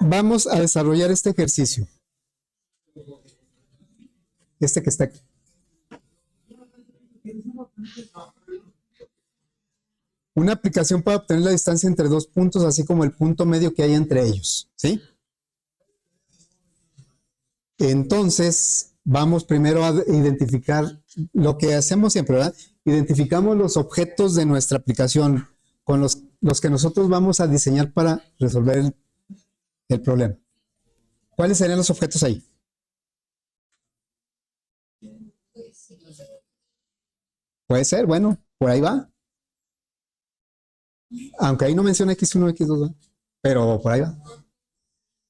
vamos a desarrollar este ejercicio. Este que está aquí. Una aplicación para obtener la distancia entre dos puntos, así como el punto medio que hay entre ellos, ¿sí? Entonces, vamos primero a identificar lo que hacemos siempre, ¿verdad? Identificamos los objetos de nuestra aplicación con los que nosotros vamos a diseñar para resolver el problema. ¿Cuáles serían los objetos ahí? Puede ser, bueno, por ahí va. Aunque ahí no menciona X1, X2, ¿verdad? Pero por ahí va.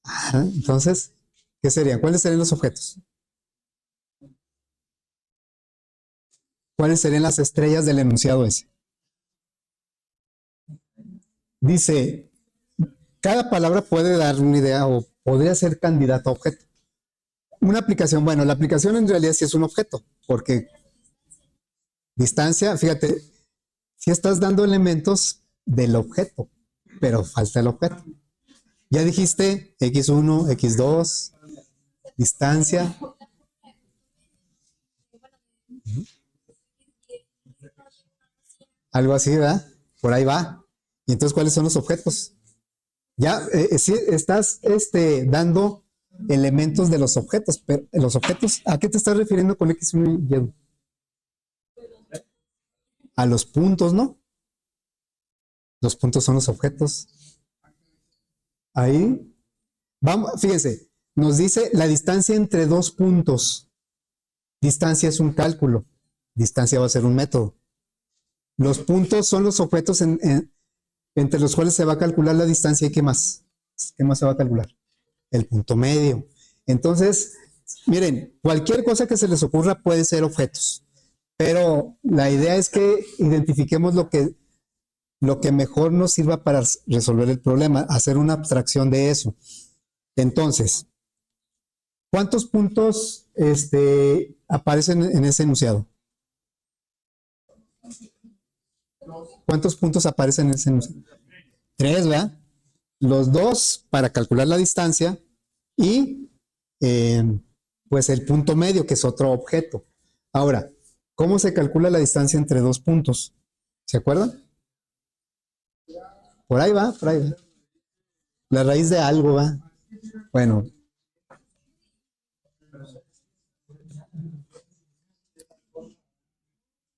Ajá, entonces, ¿qué serían? ¿Cuáles serían los objetos? ¿Cuáles serían las estrellas del enunciado ese? Dice, cada palabra puede dar una idea o podría ser candidato a objeto. Una aplicación, bueno, la aplicación en realidad sí es un objeto, porque distancia, fíjate, si estás dando elementos del objeto, pero falta el objeto. Ya dijiste X1, X2, distancia. Algo así, ¿verdad? Por ahí va. Y entonces, ¿cuáles son los objetos? Ya sí, estás dando elementos de los objetos, pero los objetos, ¿a qué te estás refiriendo con X1 y Y? A los puntos, ¿no? Los puntos son los objetos. Ahí, vamos, fíjense, nos dice la distancia entre dos puntos. Distancia es un cálculo, distancia va a ser un método. Los puntos son los objetos entre los cuales se va a calcular la distancia y ¿qué más? ¿Qué más se va a calcular? El punto medio. Entonces, miren, cualquier cosa que se les ocurra puede ser objetos, pero la idea es que identifiquemos lo que mejor nos sirva para resolver el problema, hacer una abstracción de eso. Entonces, ¿cuántos puntos aparecen en ese enunciado? ¿Cuántos puntos aparecen en ese enunciado? 3, ¿verdad? Los dos para calcular la distancia y pues el punto medio, que es otro objeto. Ahora, ¿cómo se calcula la distancia entre dos puntos? ¿Se acuerdan? Por ahí va, por ahí va. La raíz de algo va. Bueno.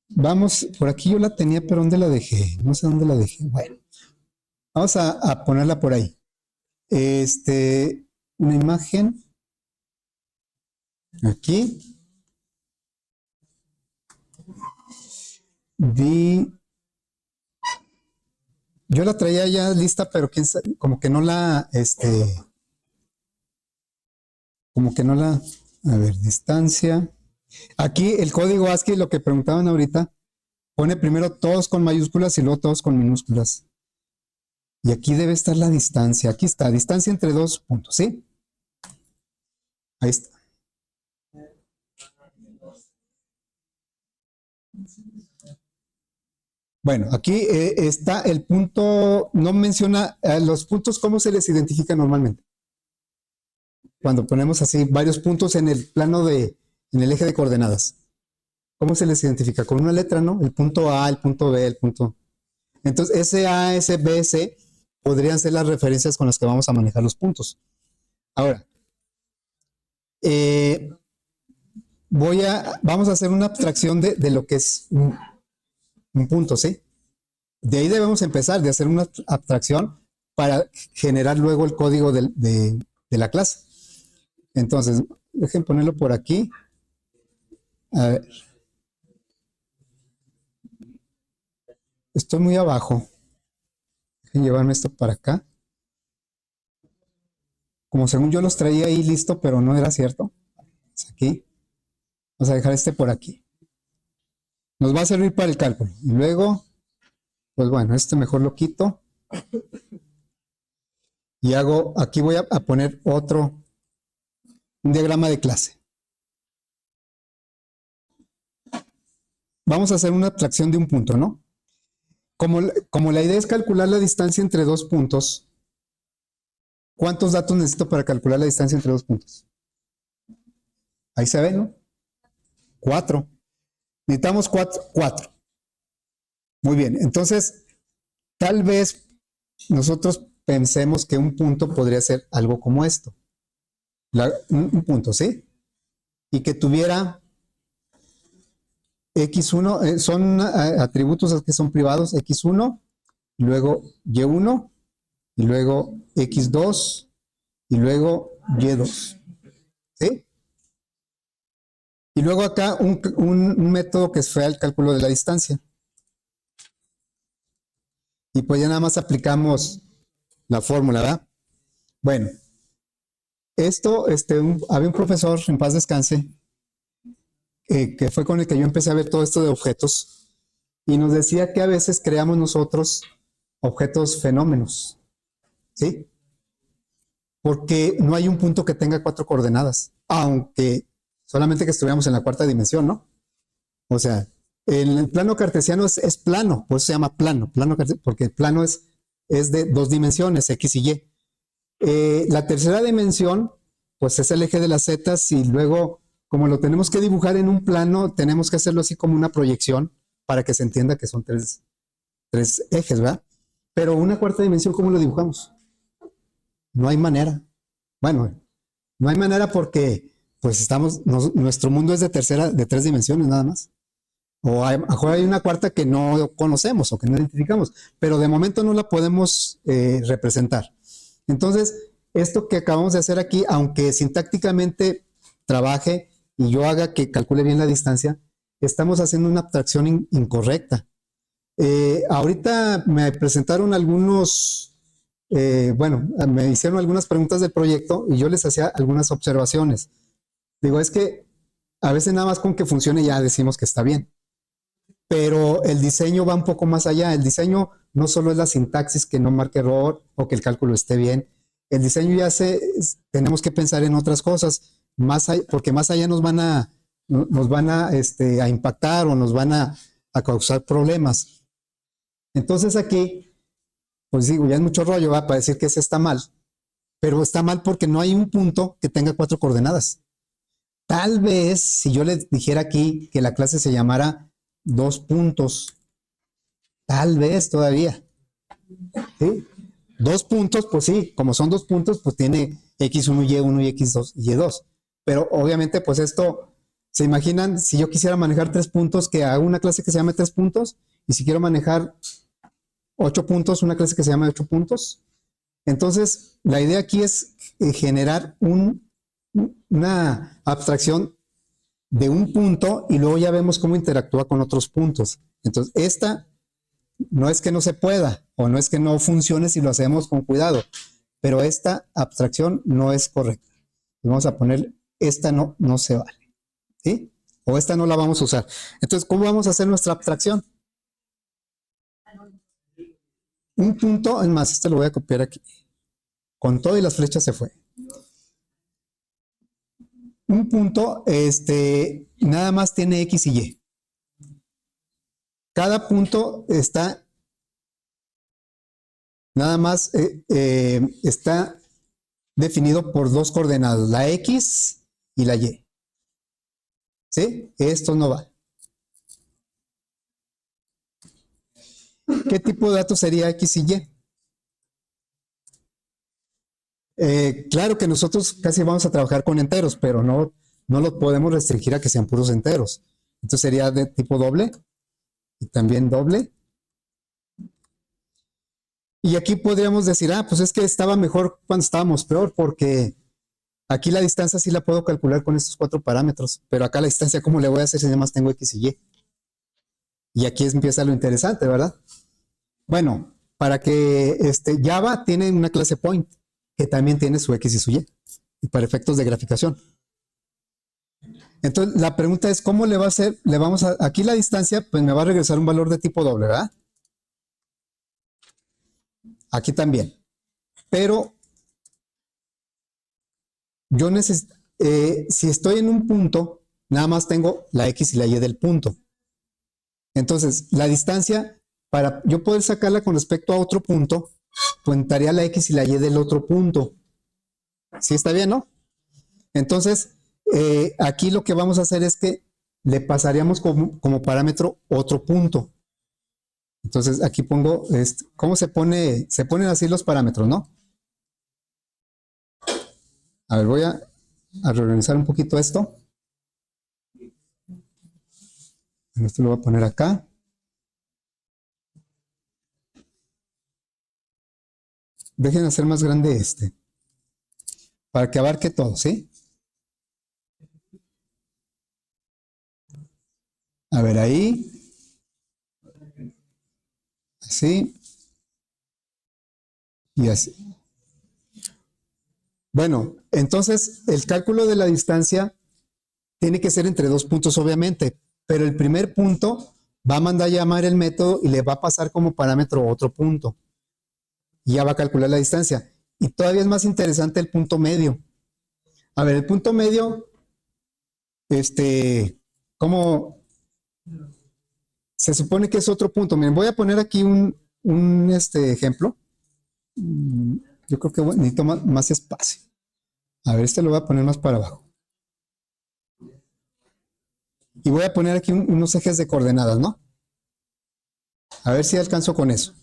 Vamos, por aquí yo la tenía, pero ¿dónde la dejé? No sé dónde la dejé. Bueno, vamos a ponerla por ahí. Una imagen. Aquí. Yo la traía ya lista, pero como que no la, como que no la, a ver, distancia. Aquí el código ASCII, lo que preguntaban ahorita, pone primero todos con mayúsculas y luego todos con minúsculas. Y aquí debe estar la distancia. Aquí está, distancia entre dos puntos, ¿sí? Ahí está. Bueno, aquí está el punto, no menciona los puntos, ¿cómo se les identifica normalmente? Cuando ponemos así varios puntos en el plano en el eje de coordenadas. ¿Cómo se les identifica? Con una letra, ¿no? El punto A, el punto B, el punto... Entonces, ese A, ese B, C podrían ser las referencias con las que vamos a manejar los puntos. Ahora, vamos a hacer una abstracción de lo que es un punto, ¿sí? De ahí debemos empezar, de hacer una abstracción para generar luego el código de la clase. Entonces, dejen ponerlo por aquí. A ver. Estoy muy abajo. Dejen llevarme esto para acá. Como según yo los traía ahí listo, pero no era cierto. Es aquí. Vamos a dejar este por aquí. Nos va a servir para el cálculo. Y luego, pues bueno, este mejor lo quito. Y aquí voy a poner un diagrama de clase. Vamos a hacer una abstracción de un punto, ¿no? Como la idea es calcular la distancia entre dos puntos, ¿Cuántos datos necesito para calcular la distancia entre dos puntos? Ahí se ve, ¿no? 4. Necesitamos 4. Muy bien, entonces, tal vez nosotros pensemos que un punto podría ser algo como esto. Un punto, ¿sí? Y que tuviera X1, son atributos que son privados, X1, y luego Y1, y luego X2, y luego Y2. ¿Sí? Y luego acá un método que fue el cálculo de la distancia. Y pues ya nada más aplicamos la fórmula, ¿verdad? Bueno, esto, había un profesor, en paz descanse, que fue con el que yo empecé a ver todo esto de objetos, y nos decía que a veces creamos nosotros objetos fenómenos, ¿sí? Porque no hay un punto que tenga 4 coordenadas, aunque solamente que estuviéramos en la cuarta dimensión, ¿no? O sea, el plano cartesiano es plano, por eso se llama plano, porque el plano es de 2 dimensiones, X y Y. La tercera dimensión, pues es el eje de las zetas, y luego, como lo tenemos que dibujar en un plano, tenemos que hacerlo así como una proyección para que se entienda que son tres ejes, ¿verdad? Pero una cuarta dimensión, ¿cómo lo dibujamos? No hay manera. Bueno, no hay manera porque pues nuestro mundo es de 3 dimensiones nada más. O a lo mejor hay una cuarta que no conocemos o que no identificamos, pero de momento no la podemos representar. Entonces, esto que acabamos de hacer aquí, aunque sintácticamente trabaje y yo haga que calcule bien la distancia, estamos haciendo una abstracción incorrecta. Ahorita me presentaron me hicieron algunas preguntas del proyecto y yo les hacía algunas observaciones. Digo, es que a veces nada más con que funcione ya decimos que está bien. Pero el diseño va un poco más allá. El diseño no solo es la sintaxis que no marque error o que el cálculo esté bien. El diseño tenemos que pensar en otras cosas, porque más allá nos van a impactar o nos van a causar problemas. Entonces aquí, pues digo, ya es mucho rollo, ¿va? Para decir que ese está mal, pero está mal porque no hay un punto que tenga 4 coordenadas. Tal vez si yo les dijera aquí que la clase se llamara 2 puntos, tal vez todavía, ¿sí? 2 puntos, pues sí, como son 2 puntos, pues tiene X1, Y1 y X2 y Y2. Pero obviamente, pues esto, ¿se imaginan si yo quisiera manejar 3 puntos, que hago una clase que se llame 3 puntos? Y si quiero manejar 8 puntos, una clase que se llame 8 puntos. Entonces, la idea aquí es generar una abstracción de un punto y luego ya vemos cómo interactúa con otros puntos. Entonces, esta no es que no se pueda o no es que no funcione si lo hacemos con cuidado, pero esta abstracción no es correcta. Vamos a poner, esta no se vale, ¿sí? O esta no la vamos a usar. Entonces, ¿cómo vamos a hacer nuestra abstracción? Un punto, es más, este lo voy a copiar aquí. Con todo y las flechas se fue. Un punto, nada más tiene X y Y. Cada punto está, nada más está definido por 2 coordenadas, la X y la Y. ¿Sí? Esto no va. ¿Qué tipo de datos sería X y Y? Claro que nosotros casi vamos a trabajar con enteros, pero no los podemos restringir a que sean puros enteros. Entonces sería de tipo doble y también doble. Y aquí podríamos decir, pues es que estaba mejor cuando estábamos peor, porque aquí la distancia sí la puedo calcular con estos 4 parámetros, pero acá la distancia, ¿cómo le voy a hacer si nada más tengo X y Y? Y aquí empieza lo interesante, ¿verdad? Bueno, para que Java tiene una clase point, que también tiene su X y su y para efectos de graficación. Entonces, la pregunta es, ¿cómo le va a hacer? Aquí la distancia, pues me va a regresar un valor de tipo doble, ¿verdad? Aquí también. Pero yo necesito, si estoy en un punto, nada más tengo la X y la Y del punto. Entonces, la distancia, para yo poder sacarla con respecto a otro punto, cuentaría la X y la Y del otro punto. ¿Sí está bien, no? Entonces, aquí lo que vamos a hacer es que le pasaríamos como parámetro otro punto. Entonces, aquí pongo, ¿cómo se pone? Se ponen así los parámetros, ¿no? A ver, voy a reorganizar un poquito esto. Esto lo voy a poner acá. Dejen hacer más grande este, para que abarque todo, ¿sí? A ver, ahí, así, y así. Bueno, entonces el cálculo de la distancia tiene que ser entre dos puntos, obviamente, pero el primer punto va a mandar a llamar el método y le va a pasar como parámetro otro punto. Y ya va a calcular la distancia. Y todavía es más interesante el punto medio. A ver, el punto medio, ¿cómo se supone que es otro punto? Miren, voy a poner aquí un ejemplo. Yo creo que necesito más espacio. A ver, lo voy a poner más para abajo. Y voy a poner aquí unos ejes de coordenadas, ¿no? A ver si alcanzo con eso.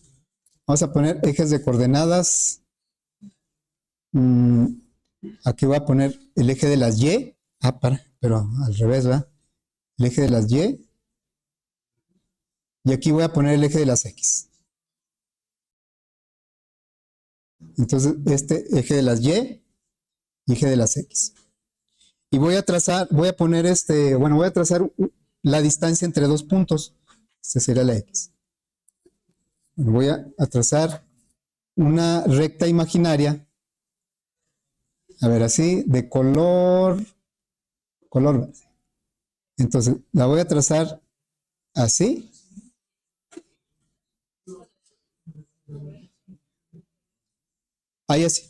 Vamos a poner ejes de coordenadas. Aquí voy a poner el eje de las Y. Pero al revés, ¿verdad? El eje de las Y. Y aquí voy a poner el eje de las X. Entonces, este eje de las Y y eje de las X. Y voy a trazar, voy a poner voy a trazar la distancia entre dos puntos. Esta sería la X. Bueno, voy a trazar una recta imaginaria. A ver, así, de color verde. Entonces, la voy a trazar así. Ahí así.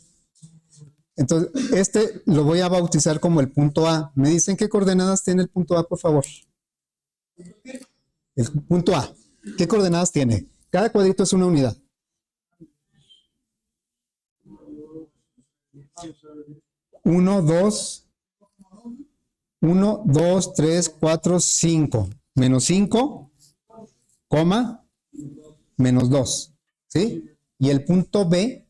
Entonces, lo voy a bautizar como el punto A. ¿Me dicen qué coordenadas tiene el punto A, por favor? El punto A. ¿Qué coordenadas tiene? Cada cuadrito es una unidad. 1, 2, 1, 2, 3, 4, 5. Menos 5, coma, menos 2. ¿Sí? Y el punto B,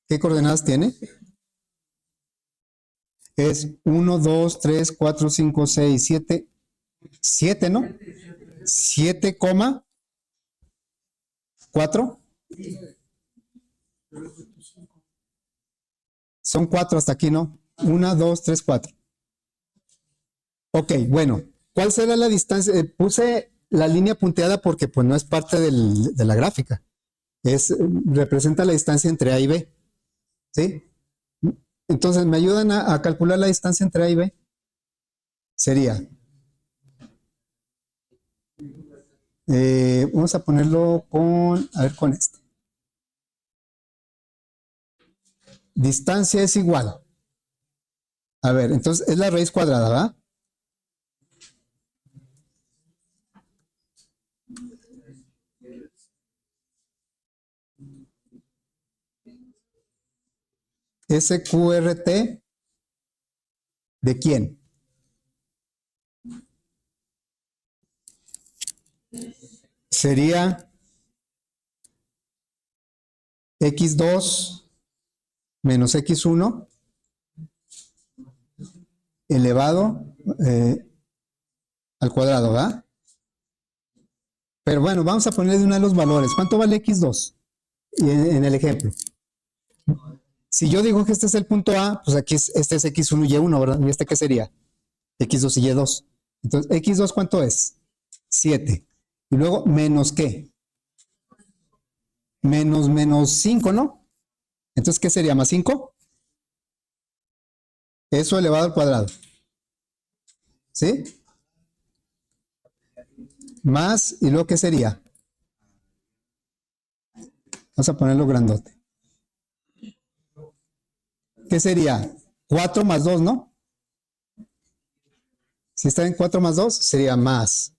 ¿qué coordenadas tiene? Es 1, 2, 3, 4, 5, 6, 7. 7, ¿no? 7, 4. Son 4 hasta aquí, ¿no? 1, 2, 3, 4. Ok, bueno. ¿Cuál será la distancia? Puse la línea punteada porque pues no es parte de la gráfica. Representa la distancia entre A y B. ¿Sí? Entonces, ¿me ayudan a calcular la distancia entre A y B? Sería, vamos a ponerlo con este. Distancia es igual. A ver, entonces es la raíz cuadrada, ¿verdad? SQRT, ¿de quién? Sería x2 menos x1 elevado al cuadrado, ¿verdad? Pero bueno, vamos a ponerle de una de los valores. ¿Cuánto vale x2? En el ejemplo. Si yo digo que este es el punto A, pues aquí este es x1 y y1, ¿verdad? ¿Y este qué sería? X2 y y2. Entonces, x2, ¿cuánto es? 7. Y luego, ¿menos qué? Menos 5, ¿no? Entonces, ¿qué sería? ¿Más 5? Eso elevado al cuadrado. ¿Sí? Más, ¿y luego qué sería? Vamos a ponerlo grandote. ¿Qué sería? 4 más 2, ¿no? Si está en 4 más 2, sería más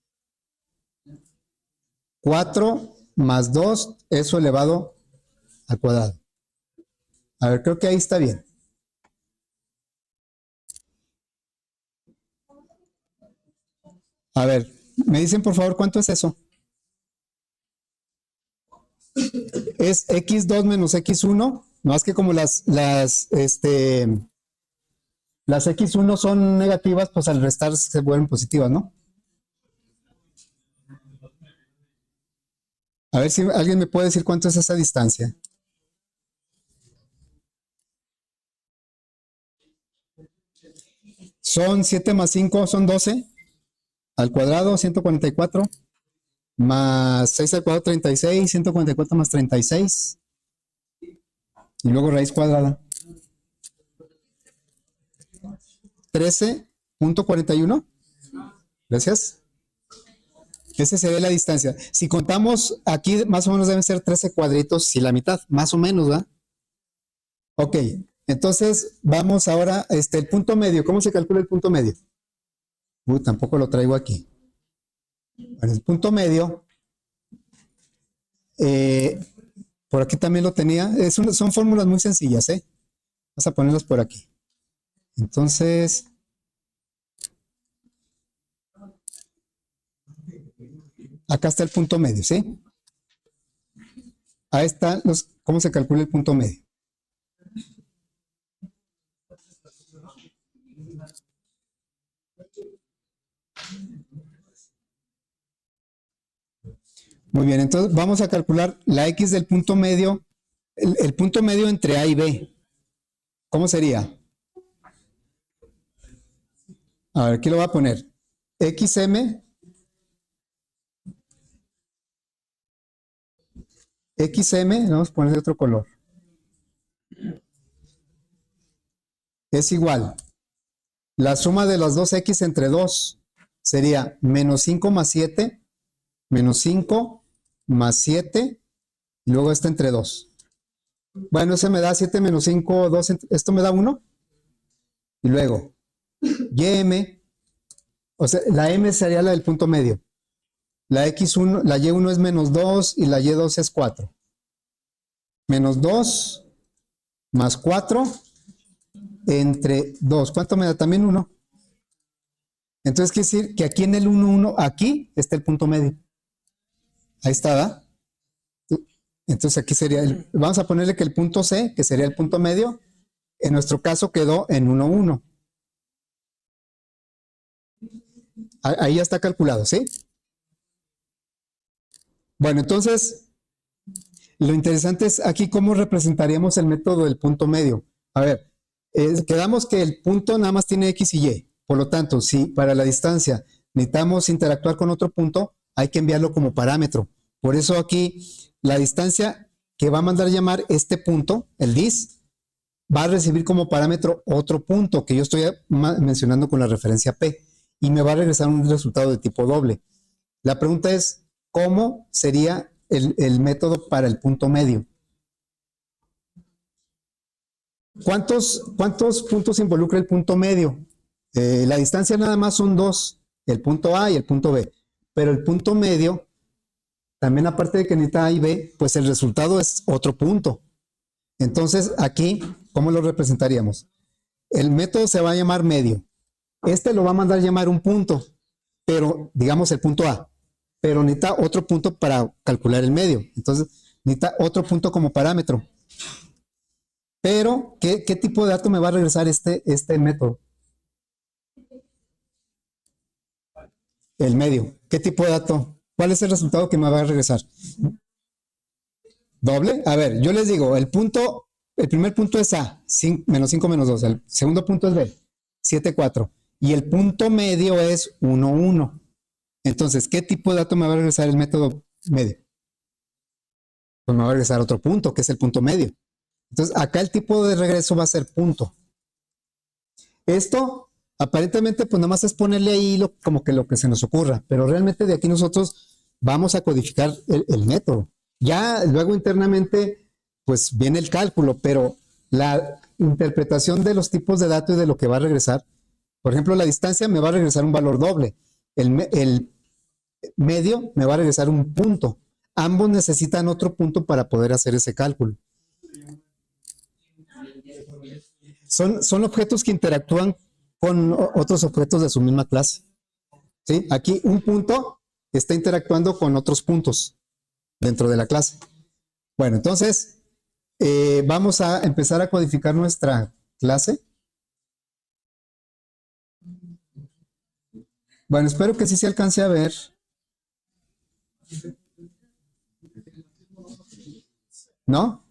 4 más 2, eso elevado al cuadrado. A ver, creo que ahí está bien. A ver, me dicen por favor cuánto es eso. Es x2 menos x1, más que como las x1 son negativas, pues al restar se vuelven positivas, ¿no? A ver si alguien me puede decir cuánto es esa distancia. Son 7 más 5, son 12 al cuadrado, 144, más 6 al cuadrado, 36, 144 más 36, y luego raíz cuadrada. 13.41. Gracias. Esa sería la distancia. Si contamos aquí, más o menos deben ser 13 cuadritos y la mitad, más o menos, ¿verdad? Ok, entonces vamos ahora, el punto medio. ¿Cómo se calcula el punto medio? Tampoco lo traigo aquí. Bueno, el punto medio, eh, por aquí también lo tenía. Son fórmulas muy sencillas, ¿eh? Vamos a ponerlas por aquí. Entonces, acá está el punto medio, ¿sí? Ahí está cómo se calcula el punto medio. Muy bien, entonces vamos a calcular la x del punto medio, el punto medio entre A y B. ¿Cómo sería? A ver, aquí lo voy a poner. XM, vamos a poner de otro color. Es igual. La suma de las dos x entre 2 sería menos 5 más 7, menos 5 más 7, y luego esto entre 2. Bueno, ese me da 7 menos 5, 2, esto me da 1. Y luego, YM, o sea, la M sería la del punto medio. La X1, la Y1 es menos 2 y la Y2 es 4. Menos 2 más 4 entre 2. ¿Cuánto me da? También 1. Entonces quiere decir que aquí en el 1, 1, aquí está el punto medio. Ahí está, ¿verdad? Entonces aquí sería, vamos a ponerle que el punto C, que sería el punto medio, en nuestro caso quedó en 1, 1. Ahí ya está calculado, ¿sí? Bueno, entonces, lo interesante es aquí cómo representaríamos el método del punto medio. A ver, quedamos que el punto nada más tiene X y Y. Por lo tanto, si para la distancia necesitamos interactuar con otro punto, hay que enviarlo como parámetro. Por eso aquí la distancia que va a mandar llamar este punto, el dis, va a recibir como parámetro otro punto que yo estoy mencionando con la referencia P y me va a regresar un resultado de tipo doble. La pregunta es, ¿cómo sería el método para el punto medio? ¿Cuántos puntos involucra el punto medio? La distancia nada más son dos, el punto A y el punto B, pero el punto medio, también aparte de que necesita A y B, pues el resultado es otro punto. Entonces aquí, ¿cómo lo representaríamos? El método se va a llamar medio. Este lo va a mandar llamar un punto, pero digamos el punto A, pero necesita otro punto para calcular el medio. Entonces necesita otro punto como parámetro. Pero, ¿qué tipo de dato me va a regresar este método? El medio. ¿Qué tipo de dato? ¿Cuál es el resultado que me va a regresar? ¿Doble? A ver, yo les digo, el primer punto es A, menos 5 menos 2. El segundo punto es B, 7, 4. Y el punto medio es 1, 1. Entonces, ¿qué tipo de dato me va a regresar el método medio? Pues me va a regresar otro punto, que es el punto medio. Entonces, acá el tipo de regreso va a ser punto. Esto, aparentemente, pues nada más es ponerle ahí como que lo que se nos ocurra, pero realmente de aquí nosotros vamos a codificar el método. Ya luego internamente, pues viene el cálculo, pero la interpretación de los tipos de datos y de lo que va a regresar, por ejemplo, la distancia me va a regresar un valor doble. El medio me va a regresar un punto. Ambos necesitan otro punto para poder hacer ese cálculo. Son objetos que interactúan con otros objetos de su misma clase. ¿sí? Aquí un punto está interactuando con otros puntos dentro de la clase. Bueno, entonces vamos a empezar a codificar nuestra clase. Bueno, espero que sí se alcance a ver. ¿No?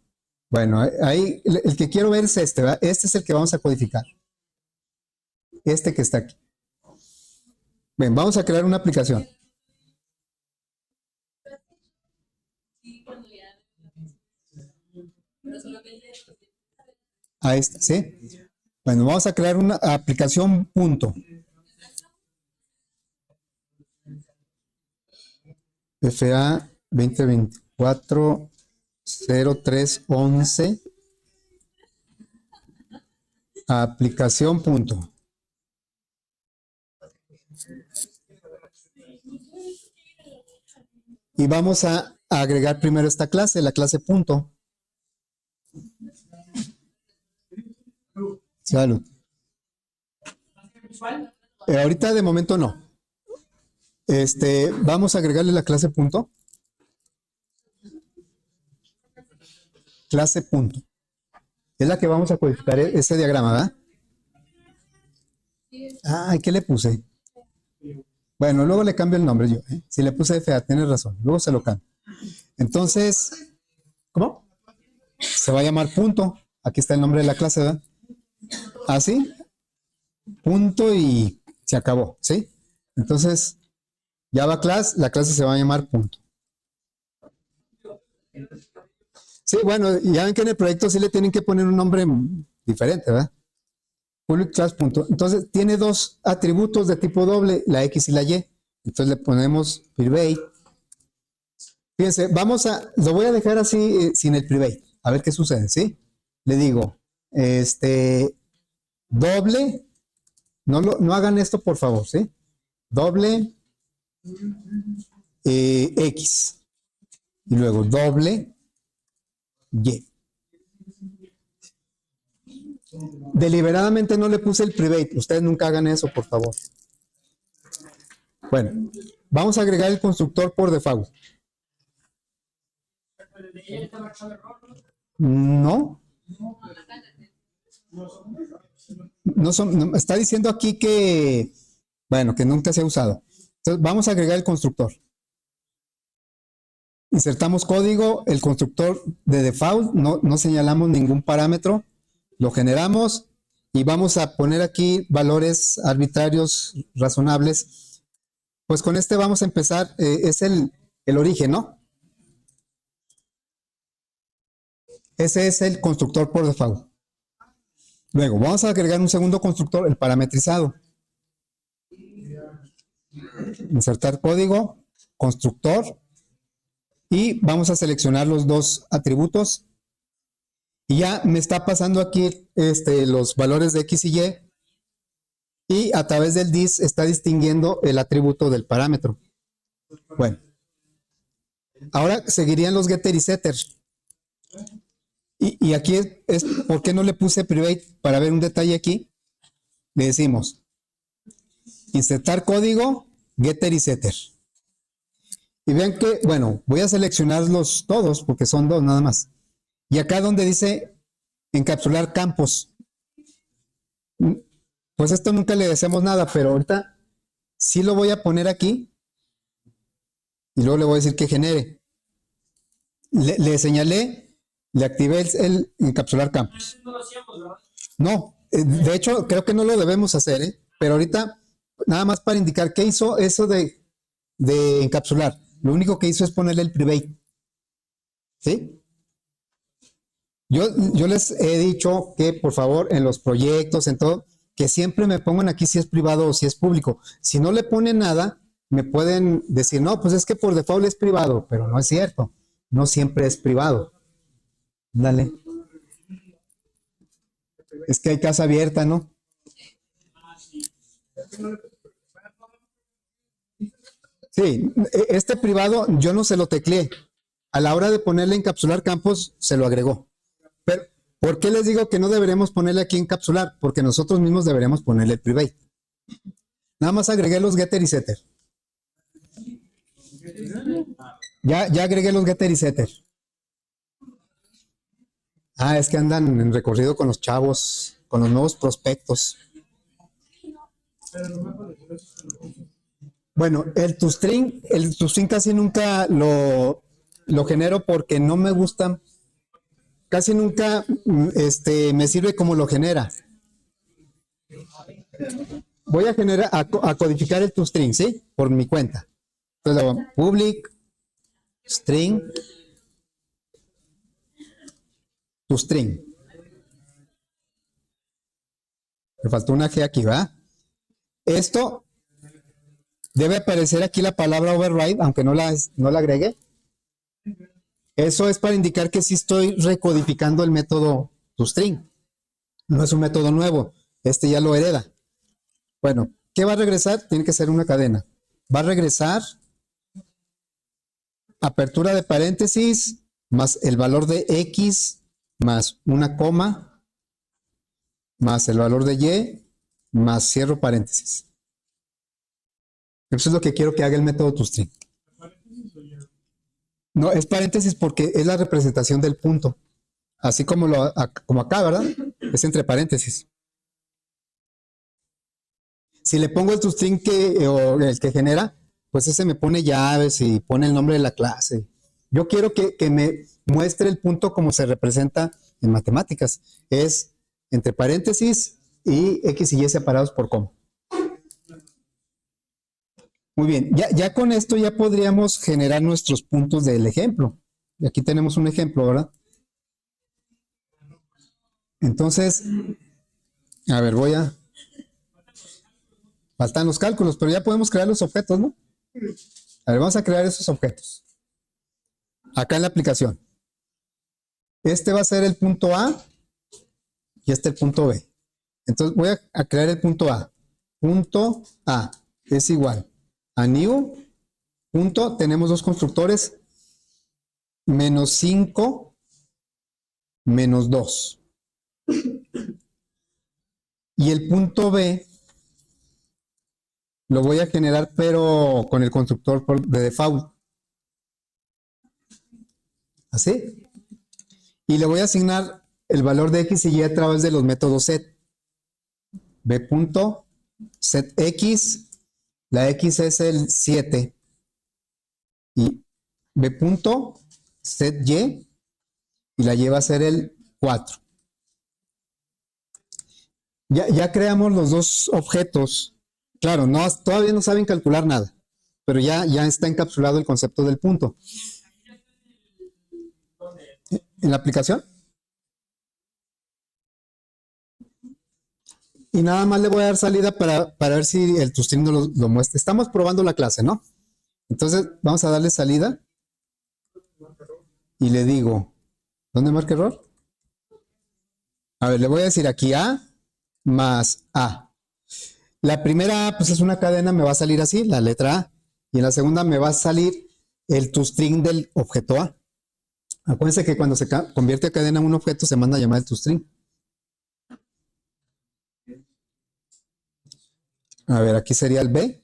Bueno, ahí el que quiero ver es este, ¿verdad? Este es el que vamos a codificar. Este que está aquí. Bien, vamos a crear una aplicación. A esta, ¿sí? Bueno, vamos a crear una aplicación punto. FA 2024 0311 aplicación punto. Y vamos a agregar primero esta clase, la clase punto. Salud. Ahorita de momento no. Vamos a agregarle la clase punto. Clase punto. Es la que vamos a codificar ese diagrama, ¿verdad? Ah, ¿qué le puse? Bueno, luego le cambio el nombre yo. Si le puse FA, tienes razón. Luego se lo cambio. Entonces, ¿cómo? Se va a llamar punto. Aquí está el nombre de la clase, ¿verdad? Así. Punto y se acabó, ¿sí? Entonces, Java class, la clase se va a llamar punto. Sí, bueno, ya ven que en el proyecto sí le tienen que poner un nombre diferente, ¿verdad? Public class punto. Entonces, tiene dos atributos de tipo doble, la X y la Y. Entonces le ponemos private. Fíjense, lo voy a dejar así sin el private. A ver qué sucede, ¿sí? Le digo, doble, no hagan esto por favor, ¿sí? Doble X y luego doble Y. Deliberadamente no le puse el private, ustedes nunca hagan eso, por favor. Bueno, vamos a agregar el constructor por default. No. Está diciendo aquí que, bueno, que nunca se ha usado. Entonces, vamos a agregar el constructor. Insertamos código, el constructor de default, no señalamos ningún parámetro, lo generamos y vamos a poner aquí valores arbitrarios razonables. Pues con este vamos a empezar, es el origen, ¿no? Ese es el constructor por default. Luego vamos a agregar un segundo constructor, el parametrizado. Insertar código, constructor, y vamos a seleccionar los dos atributos. Y ya me está pasando aquí los valores de X y Y. Y a través del dis está distinguiendo el atributo del parámetro. Bueno. Ahora seguirían los getter y setter. Y aquí es ¿por qué no le puse private? Para ver un detalle aquí. Le decimos insertar código, getter y setter. Y vean que, bueno, voy a seleccionarlos todos porque son dos nada más. Y acá donde dice encapsular campos, pues esto nunca le decimos nada, pero ahorita sí lo voy a poner aquí y luego le voy a decir que genere. Le señalé, le activé el encapsular campos. No, de hecho creo que no lo debemos hacer, pero ahorita nada más para indicar qué hizo eso de encapsular. Lo único que hizo es ponerle el private. ¿Sí? Yo les he dicho que por favor en los proyectos, en todo, que siempre me pongan aquí si es privado o si es público. Si no le ponen nada, me pueden decir, no, pues es que por default es privado, pero no es cierto. No siempre es privado. Dale. Es que hay casa abierta, ¿no? Sí, este privado yo no se lo tecleé. A la hora de ponerle encapsular campos, se lo agregó. Pero, ¿por qué les digo que no deberemos ponerle aquí encapsular? Porque nosotros mismos deberemos ponerle el private. Nada más agregué los getter y setter. Ya agregué los getter y setter. Ah, es que andan en recorrido con los chavos, con los nuevos prospectos. Bueno, el toString casi nunca lo genero porque no me gusta, casi nunca me sirve como lo genera. Voy a generar, a codificar el toString, ¿sí? Por mi cuenta. Entonces hago public string toString. Me faltó una G aquí, ¿va? Esto debe aparecer aquí la palabra override, aunque no la agregué. Eso es para indicar que sí estoy recodificando el método toString. No es un método nuevo. Este ya lo hereda. Bueno, ¿qué va a regresar? Tiene que ser una cadena. Va a regresar apertura de paréntesis más el valor de X más una coma más el valor de Y más cierro paréntesis. Eso es lo que quiero que haga el método toString. No, es paréntesis porque es la representación del punto. Así como acá, ¿verdad? Es entre paréntesis. Si le pongo el toString o el que genera, pues ese me pone llaves y pone el nombre de la clase. Yo quiero que me muestre el punto como se representa en matemáticas. Es entre paréntesis y X y Y separados por coma. Muy bien, ya con esto ya podríamos generar nuestros puntos del ejemplo. Y aquí tenemos un ejemplo, ¿verdad? Entonces, a ver, faltan los cálculos, pero ya podemos crear los objetos, ¿no? A ver, vamos a crear esos objetos. Acá en la aplicación. Este va a ser el punto A y este el punto B. Entonces voy a crear el punto A. Punto A es igual a new, punto, tenemos dos constructores, menos 5, menos 2. Y el punto B lo voy a generar, pero con el constructor de default. ¿Así? Y le voy a asignar el valor de X y Y a través de los métodos set. B punto, set X, la X es el 7. Y B punto, set Y, y la Y va a ser el 4. Ya creamos los dos objetos. Claro, todavía no saben calcular nada, pero ya está encapsulado el concepto del punto. ¿En la aplicación? Y nada más le voy a dar salida para ver si el toString lo muestra. Estamos probando la clase, ¿no? Entonces vamos a darle salida y le digo, ¿dónde marca error? A ver, le voy a decir aquí A más A. La primera A pues es una cadena, me va a salir así, la letra A. Y en la segunda me va a salir el toString del objeto A. Acuérdense que cuando se convierte a cadena en un objeto se manda a llamar el toString. A ver, aquí sería el B.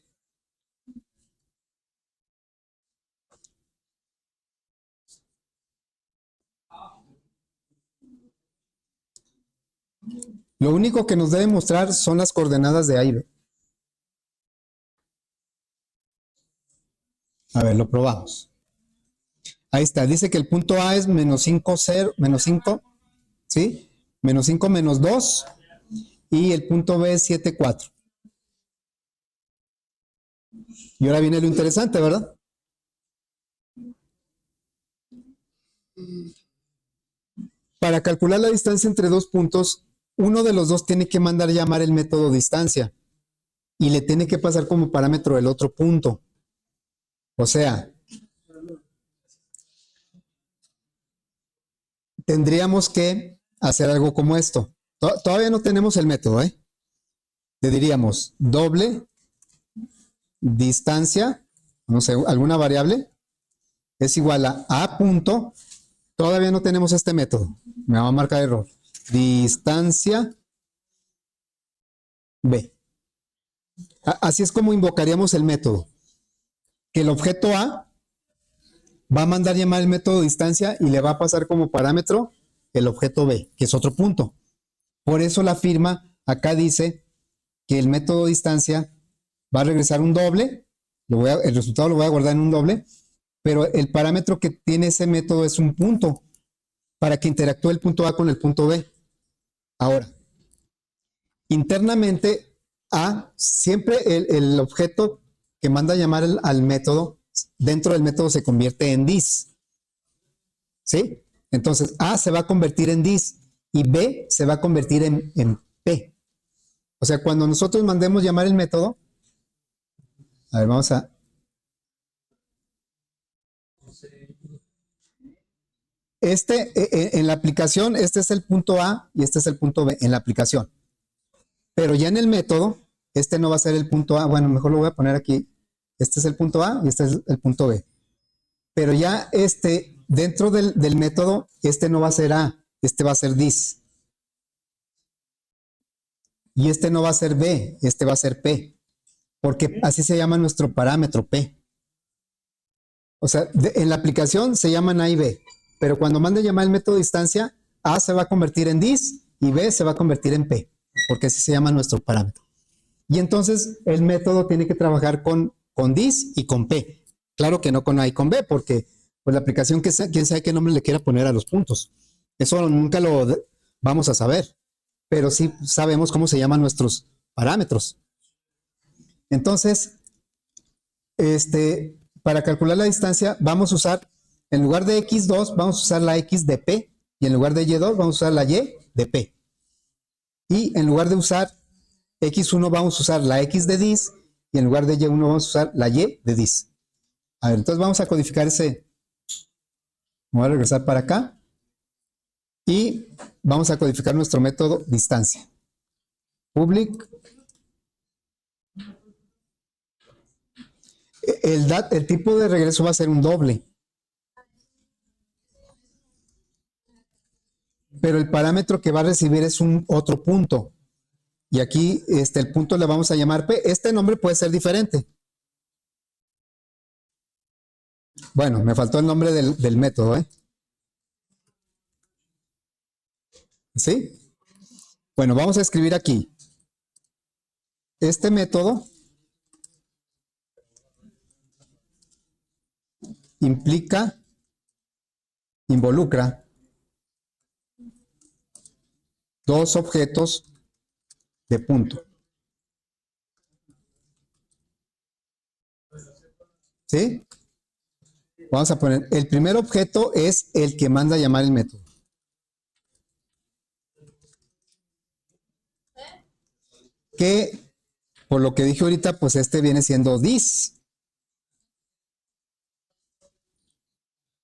Lo único que nos debe mostrar son las coordenadas de A y B. A ver, lo probamos. Ahí está, dice que el punto A es menos 5, 0, menos 5, ¿sí? Menos 5, menos 2. Y el punto B es 7, 4. Y ahora viene lo interesante, ¿verdad? Para calcular la distancia entre dos puntos, uno de los dos tiene que mandar llamar el método distancia y le tiene que pasar como parámetro el otro punto. O sea, tendríamos que hacer algo como esto. Todavía no tenemos el método, ¿eh? Le diríamos doble distancia, no sé, alguna variable, es igual a punto. Todavía no tenemos este método. Me va a marcar error. Distancia B. Así es como invocaríamos el método. Que el objeto A va a mandar llamar el método distancia y le va a pasar como parámetro el objeto B, que es otro punto. Por eso la firma acá dice que el método distancia va a regresar un doble, el resultado lo voy a guardar en un doble, pero el parámetro que tiene ese método es un punto para que interactúe el punto A con el punto B. Ahora, internamente A, siempre el objeto que manda llamar al método, dentro del método se convierte en dis. ¿Sí? Entonces A se va a convertir en dis y B se va a convertir en P. O sea, cuando nosotros mandemos llamar el método, a ver, vamos a... en la aplicación, este es el punto A y este es el punto B en la aplicación. Pero ya en el método, este no va a ser el punto A. Bueno, mejor lo voy a poner aquí. Este es el punto A y este es el punto B. Pero ya dentro del método, este no va a ser A, este va a ser dis. Y este no va a ser B, este va a ser P. Porque así se llama nuestro parámetro P. O sea, en la aplicación se llaman A y B. Pero cuando mande llamar el método distancia, A se va a convertir en dis y B se va a convertir en P. Porque así se llama nuestro parámetro. Y entonces el método tiene que trabajar con dis y con P. Claro que no con A y con B, porque pues la aplicación, quién sabe qué nombre le quiera poner a los puntos. Eso nunca lo vamos a saber, pero sí sabemos cómo se llaman nuestros parámetros. Entonces, para calcular la distancia, vamos a usar, en lugar de x2, vamos a usar la x de P, y en lugar de y2, vamos a usar la y de P. Y en lugar de usar x1, vamos a usar la x de dis, y en lugar de y1, vamos a usar la y de dis. A ver, entonces vamos a codificar ese. Voy a regresar para acá. Y vamos a codificar nuestro método distancia. Public. El tipo de regreso va a ser un doble. Pero el parámetro que va a recibir es un otro punto. Y aquí el punto le vamos a llamar P. Este nombre puede ser diferente. Bueno, me faltó el nombre del método, ¿eh? ¿Sí? Bueno, vamos a escribir aquí. Este método involucra dos objetos de punto. ¿Sí? Vamos a poner, el primer objeto es el que manda a llamar el método. Que, por lo que dije ahorita, pues viene siendo dis.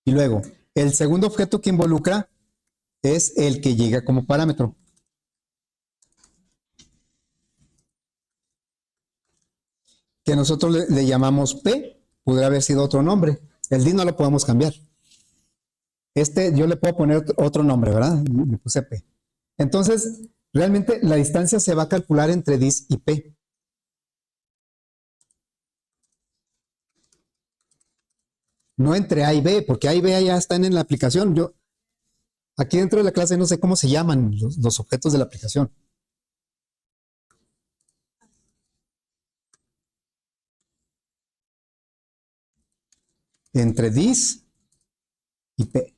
Y luego, el segundo objeto que involucra es el que llega como parámetro. Que nosotros le llamamos P, podría haber sido otro nombre. El dis no lo podemos cambiar. Yo le puedo poner otro nombre, ¿verdad? Le puse P. Entonces, realmente la distancia se va a calcular entre dis y P. No entre A y B, porque A y B ya están en la aplicación. Aquí dentro de la clase no sé cómo se llaman los objetos de la aplicación. Entre dis y P.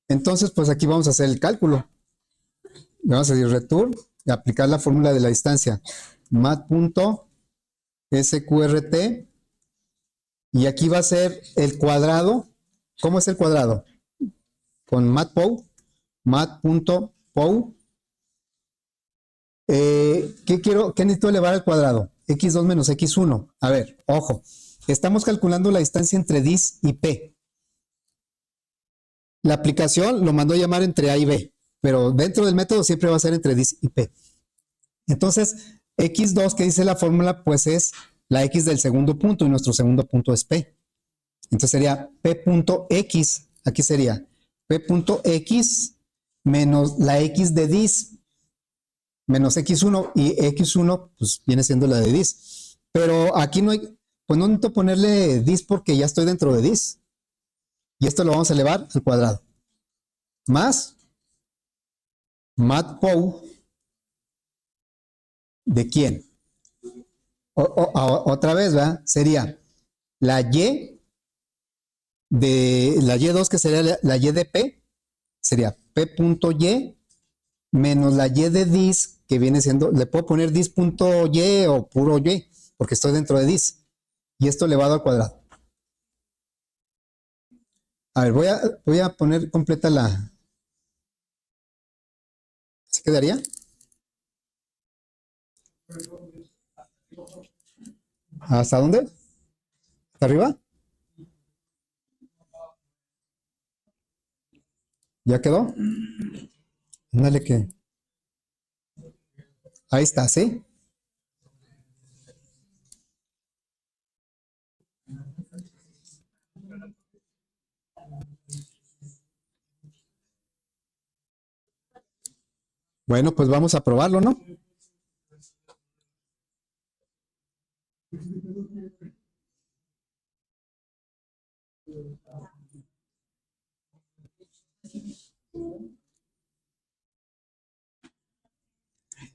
Entonces, pues aquí vamos a hacer el cálculo. Le vamos a decir return y aplicar la fórmula de la distancia. mat.sqrt y aquí va a ser el cuadrado. ¿Cómo es el cuadrado? Con matpow, mat.pow. ¿Qué necesito elevar al cuadrado? x2 menos x1. A ver, ojo. Estamos calculando la distancia entre dis y P. La aplicación lo mandó a llamar entre A y B, pero dentro del método siempre va a ser entre dis y P. Entonces, x2 que dice la fórmula, pues es la x del segundo punto y nuestro segundo punto es P. Entonces sería P.x, aquí sería P.x menos la x de dis, menos x1, y x1 pues viene siendo la de dis. Pero aquí no hay, pues no necesito ponerle dis porque ya estoy dentro de dis. Y esto lo vamos a elevar al cuadrado. Más matpow ¿de quién? Otra vez, ¿verdad? Sería la y de la y2, que sería la y de p, sería p.y menos la y de dis, que viene siendo, le puedo poner dis.y o puro y, porque estoy dentro de dis. Y esto elevado al cuadrado. A ver, voy a poner completa la... ¿Se quedaría? ¿Hasta dónde? ¿Hasta arriba? ¿Ya quedó? Dale que... Ahí está, ¿sí? Bueno, pues vamos a probarlo, ¿no?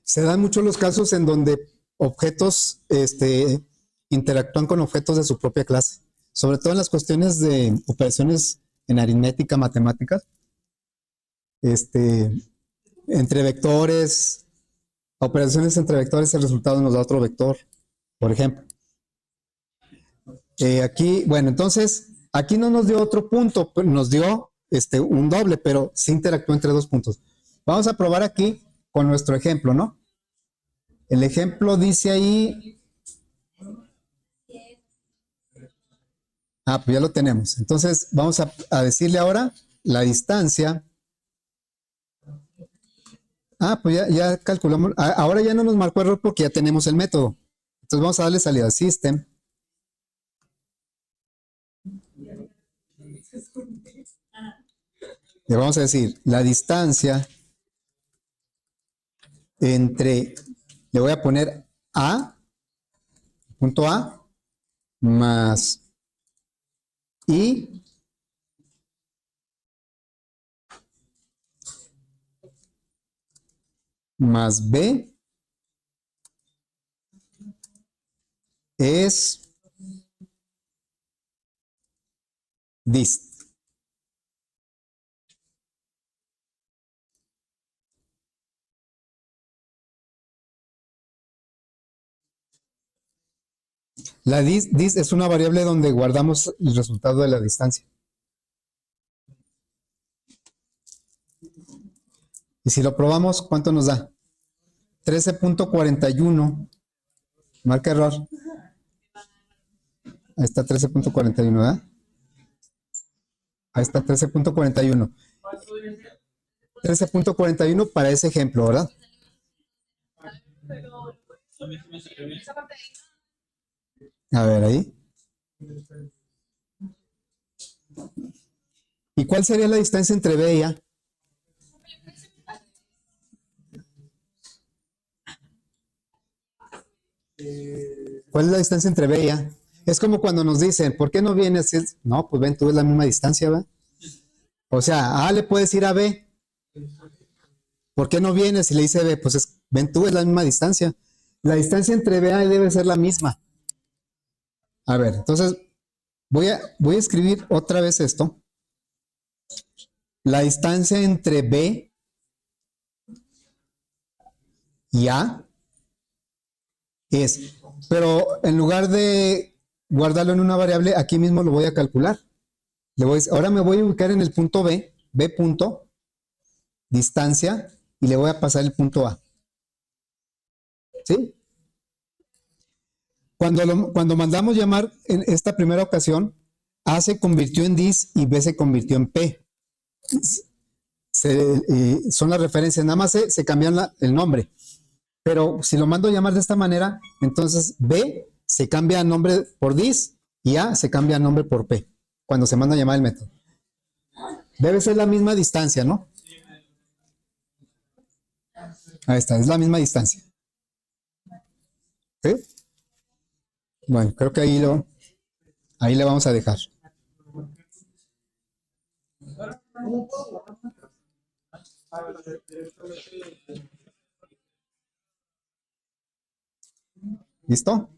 Se dan muchos los casos en donde objetos interactúan con objetos de su propia clase, sobre todo en las cuestiones de operaciones en aritmética, matemáticas, entre vectores, operaciones entre vectores, el resultado nos da otro vector, por ejemplo. Aquí, bueno, entonces, aquí no nos dio otro punto, nos dio un doble, pero sí interactuó entre dos puntos. Vamos a probar aquí con nuestro ejemplo, ¿no? El ejemplo dice ahí... Ah, pues ya lo tenemos. Entonces, vamos a decirle ahora la distancia. Ah, pues ya calculamos. Ahora ya no nos marcó error porque ya tenemos el método. Entonces, vamos a darle salida a System. Le vamos a decir la distancia entre, le voy a poner punto A, más I, más B, es dist. La dist es una variable donde guardamos el resultado de la distancia. Y si lo probamos, ¿cuánto nos da? 13.41. Marca error. Ahí está 13.41, ¿verdad? Ahí está 13.41. 13.41 para ese ejemplo, ¿verdad? A ver, ahí. ¿Y cuál sería la distancia entre B y A? ¿Cuál es la distancia entre B y A? Es como cuando nos dicen, ¿por qué no vienes? No, pues ven, tú ves la misma distancia, ¿verdad? O sea, a A le puedes ir a B. ¿Por qué no vienes? Y le dice B, pues ven, tú ves la misma distancia. La distancia entre B y A debe ser la misma. A ver, entonces voy a escribir otra vez esto. La distancia entre B y A es, pero en lugar de guardarlo en una variable, aquí mismo lo voy a calcular. Ahora me voy a ubicar en el punto B, B punto, distancia, y le voy a pasar el punto A. ¿Sí? Cuando mandamos llamar en esta primera ocasión, A se convirtió en dis y B se convirtió en P. Son las referencias, nada más se cambian el nombre. Pero si lo mando a llamar de esta manera, entonces B se cambia nombre por dis y A se cambia nombre por P cuando se manda a llamar el método. Debe ser la misma distancia, ¿no? Ahí está, es la misma distancia. ¿Sí? Bueno, creo que ahí le vamos a dejar. ¿Listo?